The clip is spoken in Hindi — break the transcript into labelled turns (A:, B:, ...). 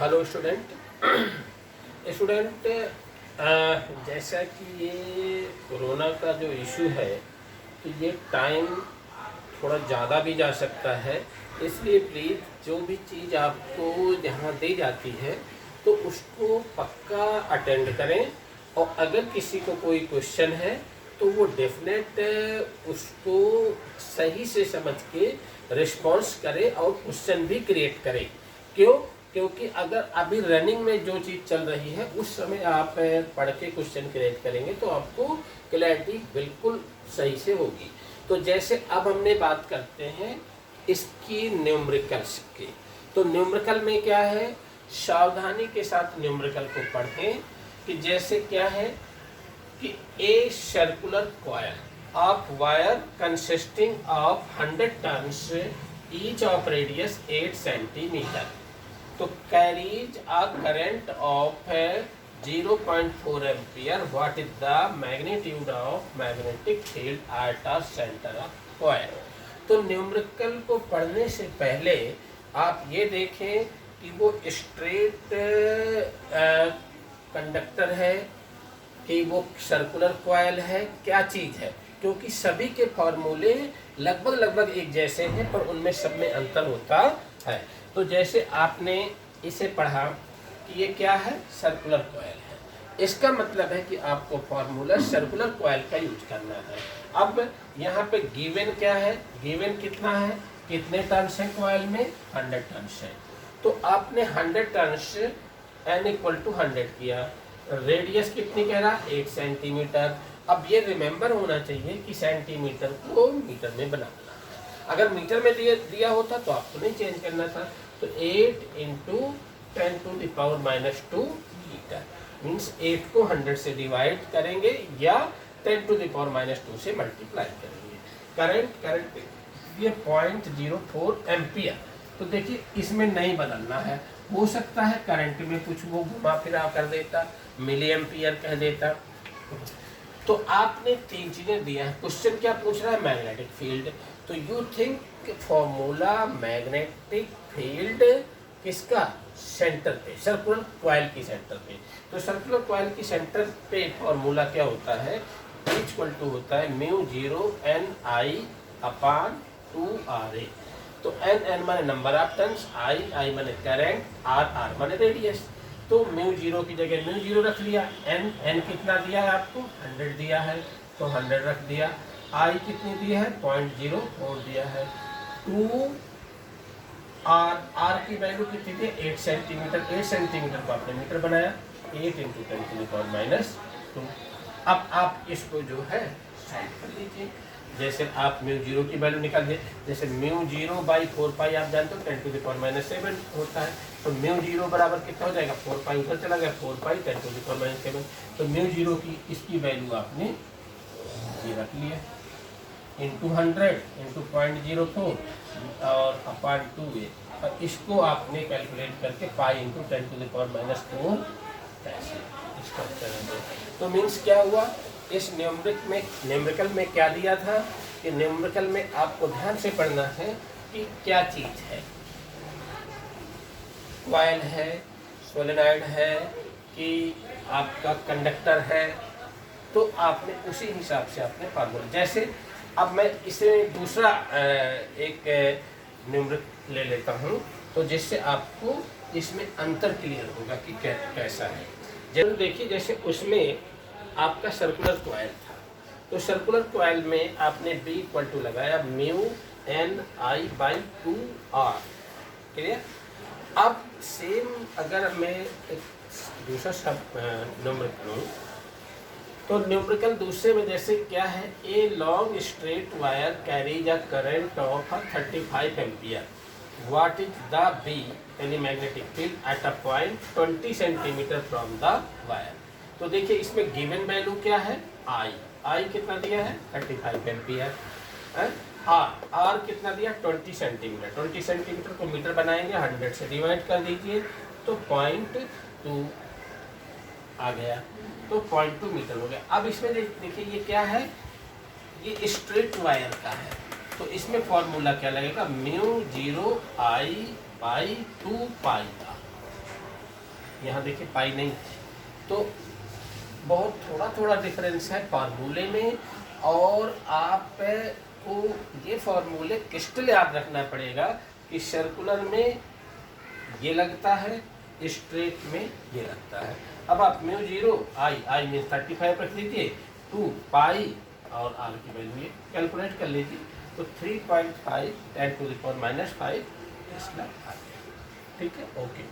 A: हेलो स्टूडेंट जैसा कि ये कोरोना का जो इशू है तो ये टाइम थोड़ा ज़्यादा भी जा सकता है, इसलिए प्लीज़ जो भी चीज़ आपको यहाँ दी जाती है तो उसको पक्का अटेंड करें। और अगर किसी को कोई क्वेश्चन है तो वो डेफिनेट उसको सही से समझ के रिस्पॉन्स करे और क्वेश्चन भी क्रिएट करे। क्योंकि अगर अभी रनिंग में जो चीज़ चल रही है उस समय आप पढ़ के क्वेश्चन क्रिएट करेंगे तो आपको क्लैरिटी बिल्कुल सही से होगी। तो जैसे अब हमने बात करते हैं इसकी न्यूमेरिकल्स की। तो न्यूमेरिकल में क्या है, सावधानी के साथ न्यूमेरिकल को पढ़ें कि जैसे क्या है कि a circular coil of wire consisting of 100 turns each of radius 8 centimetre तो carries a current of 0.4 ampere. What is the magnitude of magnetic field at the centre of coil. तो न्यूमेरिकल को पढ़ने से पहले आप ये देखें कि वो स्ट्रेट कंडक्टर है कि वो सर्कुलर कॉइल है, क्या चीज़ है, क्योंकि सभी के फॉर्मूले लगभग एक जैसे हैं पर उनमें सब में अंतर होता है। तो जैसे आपने इसे पढ़ा कि ये क्या है, सर्कुलर कॉइल है, इसका मतलब है कि आपको फॉर्मूला सर्कुलर कॉइल का यूज करना है। अब यहाँ पे गिवन क्या है, गिवन कितना है, कितने टर्न्स हैं कॉइल में, 100 टर्न्स है। तो आपने 100 टर्न्स n इक्वल टू 100 किया, रेडियस कितनी कह रहा, 8 सेंटीमीटर। अब ये रिमेंबर होना चाहिए कि सेंटीमीटर को मीटर में बनाना। अगर मीटर में दिया होता तो आपको नहीं चेंज करना था। तो 8 into 10 to the power -2 meter means 8 को 100 से डिवाइड करेंगे या 10 टू द पावर -2 से मल्टीप्लाई करेंगे। करंट ये 0.04 एम्पियर। तो देखिए इसमें नहीं बदलना है, हो सकता है करंट में कुछ वो घुमा फिरा कर देता, मिली एम्पियर कह देता। तो आपने 3 चीजें दिया है। क्वेश्चन क्या पूछ रहा है, मैग्नेटिक फील्ड। तो you think formula magnetic field किसका, सेंटर पे, सर्कुलर कॉइल की सेंटर पे। तो सर्कुलर कॉइल की सेंटर पे फॉर्मूला क्या होता है, इक्वल टू होता है μ0 Ni/2Ra। तो n माने नंबर ऑफ टर्न्स, I माने करंट, R माने रेडियस। तो μ0 की जगह μ0 रख लिया, n कितना दिया है आपको, 100 दिया है तो 100 रख दिया। I कितनी दी है, 0.04 दिया है। 2 R की वैल्यू कितनी थी, 8 सेंटीमीटर। 8 सेंटीमीटर को आपने मीटर बनाया, 8 इंटू 10 टू द पावर -2। अब आप इसको जो है साइड कर लीजिए। जैसे आप μ0 की वैल्यू निकाल दे, जैसे μ0/4π आप जानते हो 10 टू द पावर -7 होता है। तो μ0 बराबर कितना हो जाएगा, 4π ऊपर चला गया, 4π 10 टू द पावर -7। तो μ0 की इसकी वैल्यू आपने ये रख लिया, इंटू 100 इंटू 0.04 और अपॉन 2a। और इसको आपने कैलकुलेट करके pi into 10 to the power -4 ऐसे इसका उत्तर है। तो मीन्स क्या हुआ, इस न्यूमेरिकल में क्या दिया था कि न्यूमेरिकल में आपको ध्यान से पढ़ना है कि क्या चीज़ है, कॉइल है, सोलेनॉइड है कि आपका कंडक्टर है। तो आपने उसी हिसाब से आपने फार्मूला, जैसे अब मैं इसे दूसरा एक न्यूमेरिकल ले लेता हूँ तो जिससे आपको इसमें अंतर क्लियर होगा कि कैसा है। जब देखिए जैसे उसमें आपका सर्कुलर कॉइल था, तो सर्कुलर कॉइल में आपने B इक्वल टू लगाया μNI/2R, क्लियर। अब सेम अगर मैं एक दूसरा शब्द न्यूमेरिकल लूँ तो न्यूमेरिकल दूसरे में जैसे क्या है, a long straight wire carries a current of 35 ampere. What is the B यानी magnetic field at a point 20 centimetre from the wire. तो देखिए इसमें गिवन वैल्यू क्या है, I कितना दिया है, 35 एम्पियर। R कितना दिया, 20 सेंटीमीटर। 20 सेंटीमीटर को मीटर बनाएंगे, 100 से डिवाइड कर दीजिए तो 0.2 आ गया, तो 0.2 मीटर हो गया। अब इसमें देखिए ये क्या है, ये स्ट्रेट वायर का है, तो इसमें फॉर्मूला क्या लगेगा, μ0I/2π का। यहाँ देखिए पाई नहीं, तो बहुत थोड़ा थोड़ा डिफरेंस है फार्मूले में। और आपको ये फार्मूले क्रिस्टल याद रखना पड़ेगा कि सर्कुलर में ये लगता है, स्ट्रेट में ये लगता है। अब आप म्यू जीरो आई में 35 रख लीजिए, 2 पाई और आर की वैल्यू ये कैलकुलेट कर लीजिए, तो 3.5 10⁻⁵ टेस्ला आ गया। ठीक है, ओके।